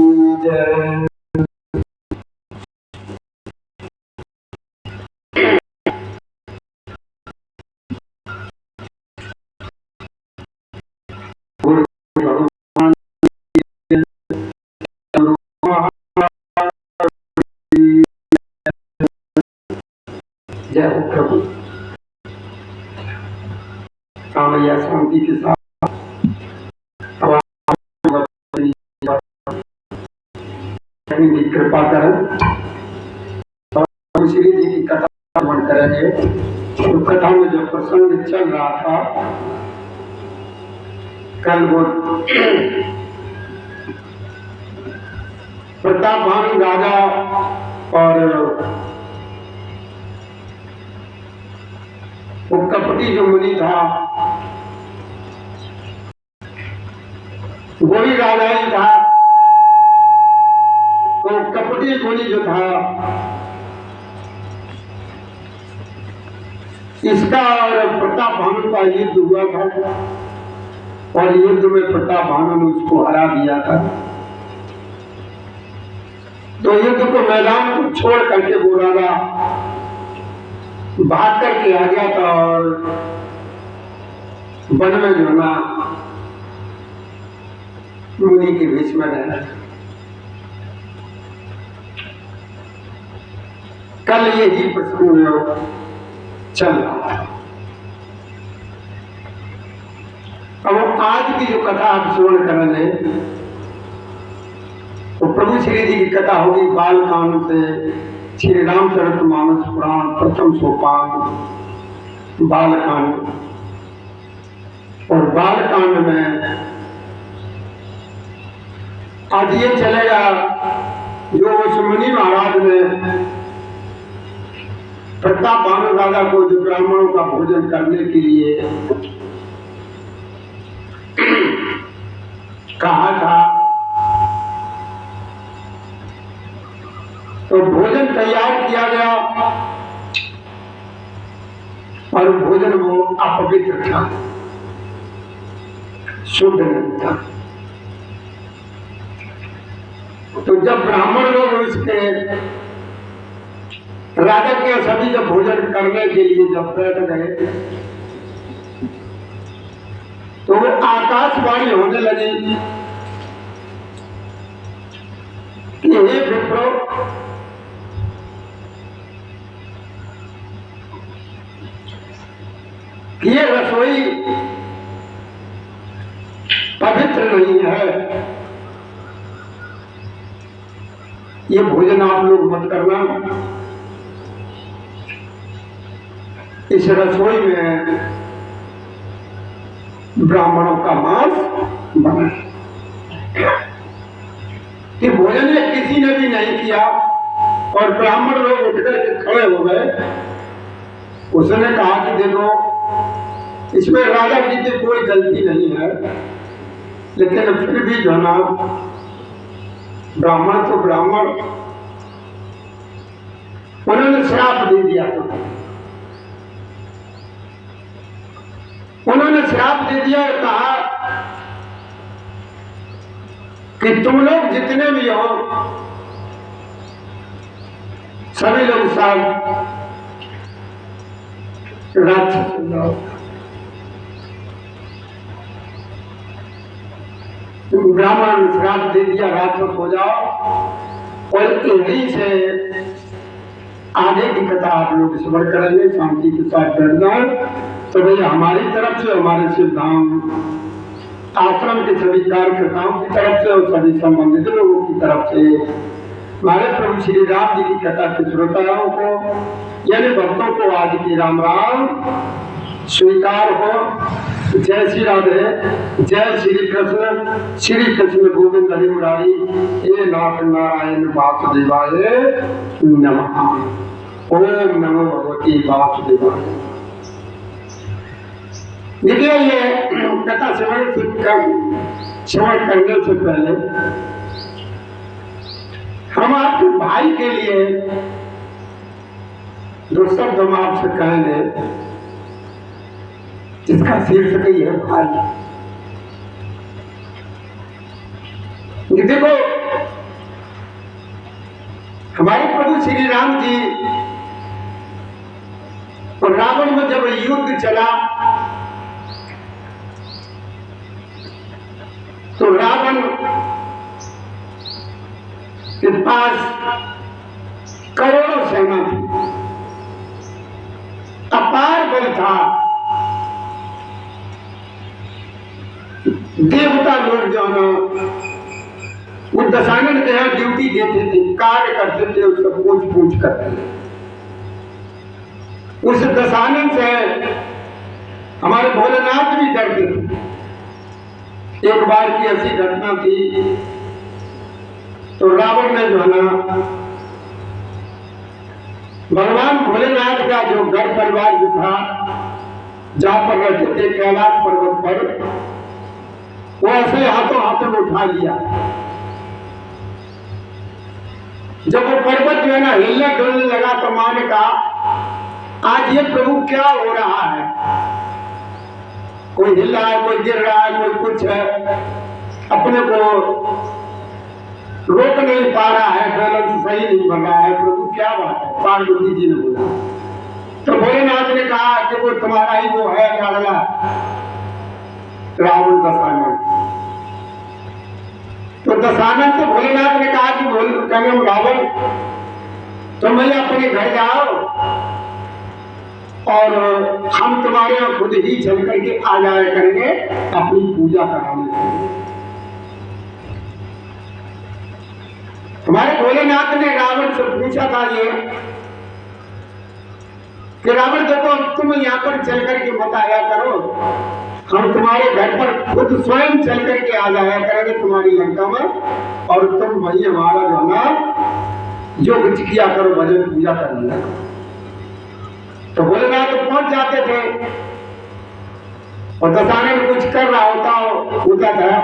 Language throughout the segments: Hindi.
जय। जय हो प्रभु। कामैया शांति के साथ की कृपा करें और श्री जी की कथा श्रवण करेंगे। तो कथा में जो प्रसंग चल रहा था कल, वो प्रतापभानु राजा और वो कपटी जो मुनि था वो भी राजा ही था। तो कपटी मुनि जो था इसका और प्रतापभानु का युद्ध हुआ था और युद्ध में प्रतापभानु ने उसको हरा दिया था। तो युद्ध को मैदान को छोड़ करके वो राजा भाग करके आ गया था और वन में जो ना मुनि के बीच में रहना। कल यही प्रसंग चल रहा है। अब आज की जो कथा आप श्रवण करेंगे तो प्रभु श्री जी की कथा होगी बाल कांड से श्री रामचरितमानस पुराण प्रथम सोपान बालकांड। और बालकांड में आज ये चलेगा जो उस मुनि महाराज ने प्रतापभानु राजा को जो ब्राह्मणों का भोजन करने के लिए कहा था, तो भोजन तैयार किया गया और भोजन वो अपवित्र था, शुद्ध नहीं था। तो जब ब्राह्मण लोग उसके राजा के सभी जब भोजन करने के लिए जब बैठ गए तो वो आकाशवाणी होने लगी कि हे विप्रो, ये रसोई पवित्र नहीं है, ये भोजन आप लोग मत करना। इस रसोई में ब्राह्मणों का मांस बना है। कि भोजन ये किसी ने भी नहीं किया और ब्राह्मण लोग उठकर के खड़े हो गए। उसने कहा कि देखो, इसमें राजा जी की कोई गलती नहीं है, लेकिन फिर भी जो ना ब्राह्मण तो ब्राह्मण, उन्होंने श्राप दे दिया था। उन्होंने श्राप दे दिया और कहा कि तुम लोग जितने भी हो सभी लोग सब राक्षस हो जाओ। ब्राह्मण ने श्राप दे दिया, राक्षस हो जाओ। और यहीं से आगे की कथा आप लोग श्रवण करेंगे, शांति के साथ बैठ जाओ। तो भैया हमारी तरफ से, हमारे सिद्धांत आश्रम के सभी कार्यकर्ताओं की तरफ से और सभी संबंधित लोगों की तरफ से हमारे प्रभु श्री राम जी की कथा के श्रोताओं को यानी भक्तों को आज की राम राम स्वीकार हो। जय श्री राधे, जय श्री कृष्ण। श्री कृष्ण गोविंद हरि मुरारी, हे नाथ नारायण वासुदेवाय नमः। ओम नमो भगवती वासुदेवाय। देखिए, ये कथा श्रवण करने से पहले हम आपके भाई के लिए दो शब्द हम आपसे कहेंगे, जिसका शीर्षक ही है भाई। देखो, हमारे प्रभु श्री राम जी और रावण में जब युद्ध चला तो रावण के पास करोड़ों सेना थी, अपार बल था। देवता लोग जो ना वो दशानन के यहाँ ड्यूटी देते थे, कार्य करते थे, उसको पूछ करते थे। उस दशानन से हमारे भोलेनाथ भी डरते थे। एक बार की ऐसी घटना थी, तो रावण ने जो है ना भगवान भोलेनाथ का जो घर परिवार जो था, जहां पर रहते थे कैलाश पर्वत पर, वो ऐसे हाथों हाथों में उठा लिया। जब वो पर्वत जो है ना हिलने डुलने लगा तो मां ने कहा, आज ये प्रभु क्या हो रहा है? कोई हिल रहा है, कोई गिर रहा है, कोई कुछ है, अपने को रोक नहीं पा रहा है, बैलेंस सही नहीं बन रहा है, प्रभु क्या बात है? पार्वती जी ने बोला। तो भोलेनाथ ने कहा कि वो तुम्हारा ही वो है लाडला रावण दशानन। तो दशानन से भोलेनाथ ने कहा कि रावण तुम भैया अपने घर जाओ और हम तुम्हारे यहाँ खुद ही चल करके आ जाया करेंगे अपनी पूजा कराने के लिए। हमारे भोलेनाथ ने रावण से पूछा था ये कि रावण देखो तुम यहाँ पर चल करके मत आया करो, हम तुम्हारे घर पर खुद स्वयं चल करके आ जाया करेंगे तुम्हारी लंका में, और तुम वही हमारा जो ना जो कुछ किया करो, भजन पूजा कर लिया करो। तो भोलेनाथ पहुंच जाते थे और दशानन कुछ कर रहा होता था,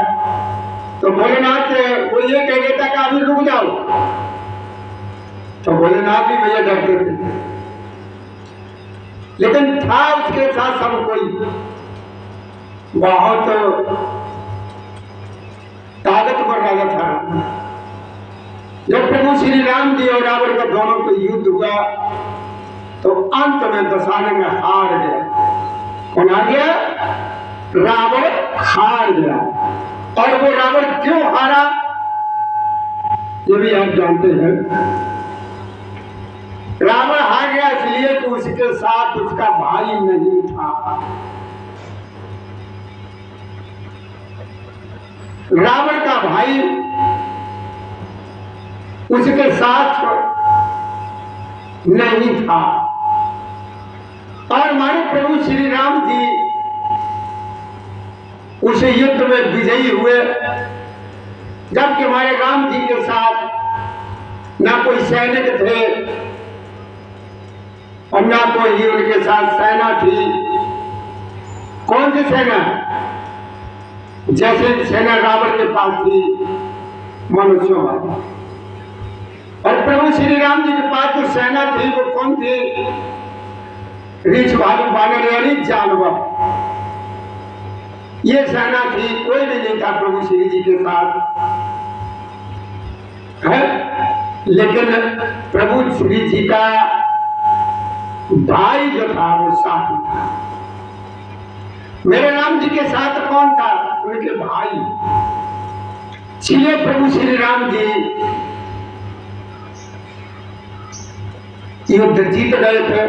तो भोलेनाथ वो ये कह देता कि अभी रुक जाओ। तो भोलेनाथ भी भैया डरते थे, लेकिन था उसके साथ सब कोई बहुत ताकतवर राजा था। जब प्रभु श्री राम जी और रावण का दोनों को युद्ध हुआ तो अंत में दशानन हार गया। कौन हार गया? रावण हार गया। और वो रावण क्यों हारा ये भी आप जानते हैं। रावण हार गया इसलिए कि उसके साथ उसका भाई नहीं था। रावण का भाई उसके साथ नहीं था। और हमारे प्रभु श्री राम जी उस युद्ध में विजयी हुए, जबकि हमारे राम जी के साथ ना कोई सैनिक थे और ना कोई उनके साथ सेना थी। कौन सी सेना? जैसे सेना रावण के पास थी मनुष्यों वाली, और प्रभु श्री राम जी के पास जो सेना थी वो कौन थी? रीछ भालू बानर यानी जानवर, ये सेना थी। कोई भी नहीं था प्रभु श्री जी के साथ है। लेकिन प्रभु श्री जी का भाई जो था वो साथ था। मेरे राम जी के साथ कौन था? उनके भाई। इसलिए प्रभु श्री राम जी युद्ध जीत गए थे।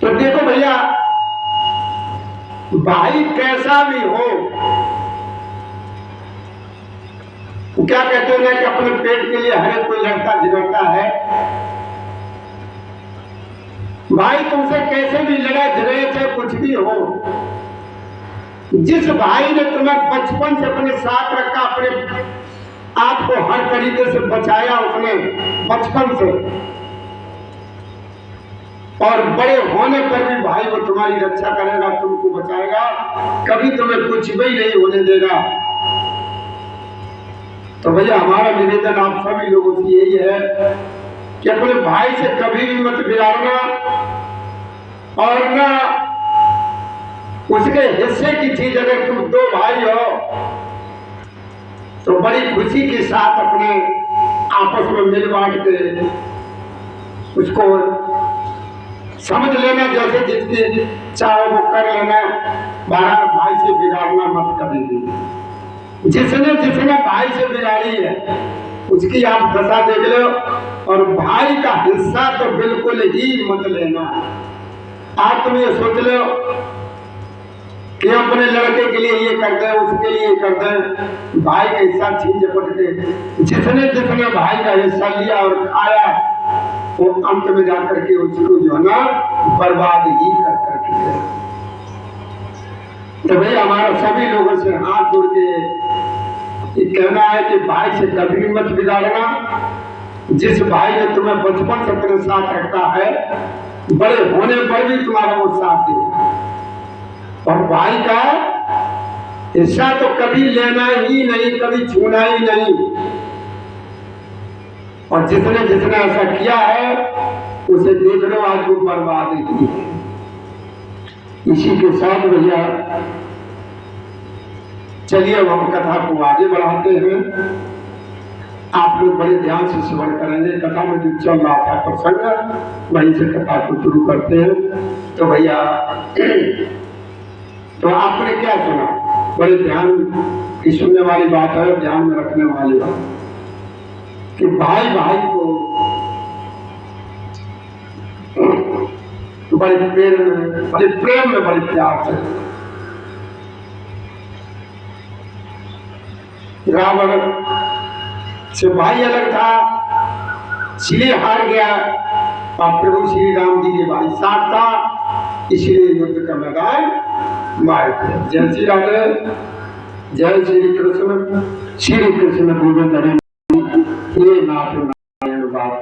तो देखो भैया, भाई कैसा भी हो, क्या कहते हैं कि अपने पेट के लिए हर कोई लड़ता झगड़ता है। भाई तुमसे कैसे भी लड़ा झगड़े चाहे कुछ भी हो, जिस भाई ने तुम्हें बचपन से अपने साथ रखा, अपने आपको हर तरीके से बचाया उसने बचपन से, और बड़े होने पर भी भाई वो तुम्हारी रक्षा करेगा, तुमको बचाएगा, कभी तुम्हें कुछ भी नहीं होने देगा। तो भैया हमारा निवेदन आप सभी लोगों से यही है कि अपने भाई से कभी भी मत बिगाड़ना, और ना उसके हिस्से की चीज, अगर तुम दो भाई हो तो बड़ी खुशी के साथ अपने आपस में मिल बांट के उसको समझ लेना, जैसे जिसकी चाहे वो कर लेना। बाहर भाई से बिगाड़ना मत कभी भी। जिसने भाई से बिगाड़ी है उसकी आप दशा देख लो, और भाई का हिस्सा तो बिल्कुल ही मत लेना। आप तुम ये सोच लो कि अपने लड़के के लिए ये कर दे, उसके लिए कर दे, भाई का हिस्सा छीन झपट के जिसने भाई का हिस्सा लिया और खाया वो अंत में जाकर के उसको जो है ना बर्बाद ही कर करके गया। तो भाई हमारा सभी लोगों से हाथ जोड़ के ये कहना है कि भाई से कभी मत बिगाड़ना। जिस भाई ने तुम्हें बचपन से अपने साथ रखा है, बड़े होने पर भी तुम्हारा वो साथ देगा। और भाई का हिस्सा तो कभी लेना ही नहीं, कभी छूना ही नहीं। और जिसने ऐसा किया है उसे देख लो आज वो बर्बाद की है। इसी के साथ भैया चलिए अब हम कथा को आगे बढ़ाते हैं। आप लोग बड़े ध्यान से श्रवण करेंगे। कथा में जो चल रहा था प्रसंग, वहीं से कथा को शुरू करते हैं। तो भैया तो आपने क्या सुना? बड़े ध्यान की सुनने वाली बात है, ध्यान में रखने वाली बात कि भाई भाई को बड़े प्रेम में बड़े प्यार से, रावण से भाई अलग था, इसलिए हार गया, और प्रभु श्री राम जी के भाई साथ था, इसलिए युद्ध का मैदान मार दिया। जय श्री राधे, जय श्री कृष्ण, श्री कृष्ण गोविंद हरे, ये नाथ नारायण बाप